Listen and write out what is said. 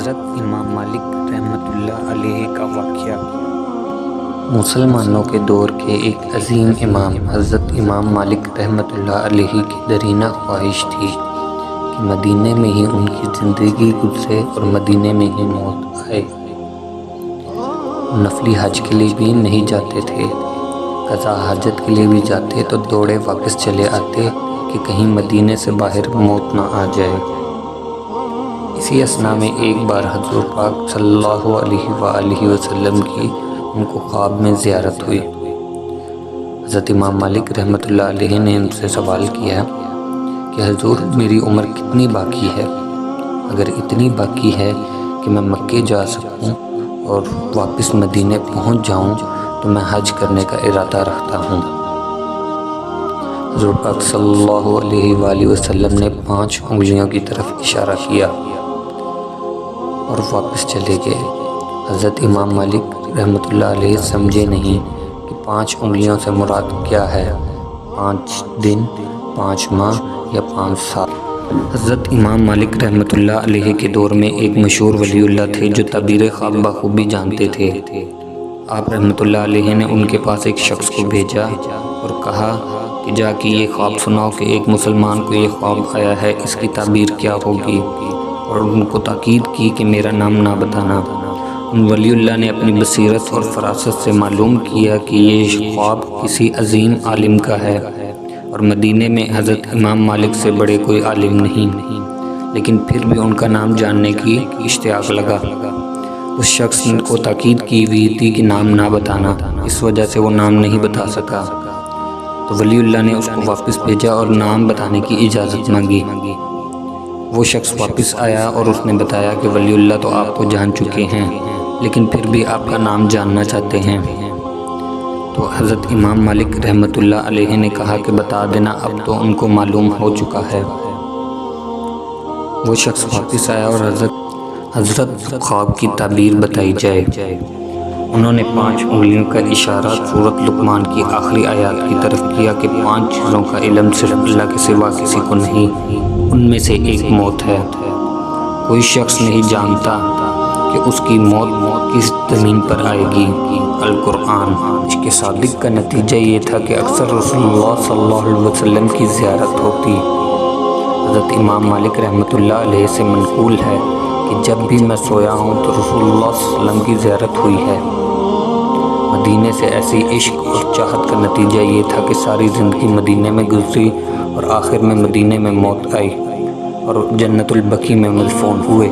حضرت امام مالک رحمۃ اللہ علیہ کا واقعہ۔ مسلمانوں کے دور کے ایک عظیم امام حضرت امام مالک رحمۃ اللہ علیہ کی دیرینہ خواہش تھی کہ مدینے میں ہی ان کی زندگی گزرے اور مدینے میں ہی موت آئے۔ نفلی حج کے لیے بھی نہیں جاتے تھے، قضا حاجت کے لیے بھی جاتے تو دوڑے واپس چلے آتے کہ کہیں مدینے سے باہر موت نہ آ جائے۔ اسی اثناء میں ایک بار حضور پاک صلی اللہ علیہ وآلہ وسلم کی ان کو خواب میں زیارت ہوئی۔ حضرت امام مالک رحمۃ اللہ علیہ نے ان سے سوال کیا کہ حضور میری عمر کتنی باقی ہے؟ اگر اتنی باقی ہے کہ میں مکے جا سکوں اور واپس مدینے پہنچ جاؤں تو میں حج کرنے کا ارادہ رکھتا ہوں۔ حضور پاک صلی اللہ علیہ وآلہ وسلم نے 5 انگلیوں کی طرف اشارہ کیا اور واپس چلے گئے۔ حضرت امام مالک رحمۃ اللہ علیہ سمجھے نہیں کہ 5 انگلیوں سے مراد کیا ہے، 5 دن، 5 ماہ یا 5 سال۔ حضرت امام مالک رحمۃ اللہ علیہ کے دور میں ایک مشہور ولی اللہ تھے جو تعبیر خواب بخوبی جانتے تھے۔ آپ رحمۃ اللہ علیہ نے ان کے پاس ایک شخص کو بھیجا اور کہا کہ جا کے یہ خواب سناؤ کہ ایک مسلمان کو یہ خواب آیا ہے، اس کی تعبیر کیا ہوگی، اور ان کو تاکید کی کہ میرا نام نہ بتانا۔ ان ولی اللہ نے اپنی بصیرت اور فراست سے معلوم کیا کہ یہ خواب کسی عظیم عالم کا ہے اور مدینے میں حضرت امام مالک سے بڑے کوئی عالم نہیں، لیکن پھر بھی ان کا نام جاننے کی اشتیاق لگا۔ اس شخص کو تاکید کی ہوئی تھی کہ نام نہ بتانا، اس وجہ سے وہ نام نہیں بتا سکا، تو ولی اللہ نے اس کو واپس بھیجا اور نام بتانے کی اجازت مانگی۔ وہ شخص واپس آیا اور اس نے بتایا کہ ولی اللہ تو آپ کو جان چکے ہیں، لیکن پھر بھی آپ کا نام جاننا چاہتے ہیں۔ تو حضرت امام مالک رحمۃ اللہ علیہ نے کہا کہ بتا دینا، اب تو ان کو معلوم ہو چکا ہے۔ وہ شخص واپس آیا اور حضرت خواب کی تعبیر بتائی جائے۔ انہوں نے 5 انگلیوں کا اشارہ سورۃ لقمان کی آخری آیات کی طرف کیا کہ 5 چیزوں کا علم صرف اللہ کے سوا کسی کو نہیں، ان میں سے ایک موت ہے۔ کوئی شخص نہیں جانتا کہ اس کی موت کس زمین پر آئے گی۔ القرآن۔ اس کے صادق کا نتیجہ یہ تھا کہ اکثر رسول اللہ صلی اللہ علیہ وسلم کی زیارت ہوتی۔ حضرت امام مالک رحمۃ اللہ علیہ سے منقول ہے کہ جب بھی میں سویا ہوں تو رسول اللہ صلی اللہ علیہ وسلم کی زیارت ہوئی ہے۔ مدینے سے ایسی عشق اور چاہت کا نتیجہ یہ تھا کہ ساری زندگی مدینے میں گزری اور آخر میں مدینے میں موت آئی اور جنت البقیع میں مدفون ہوئے۔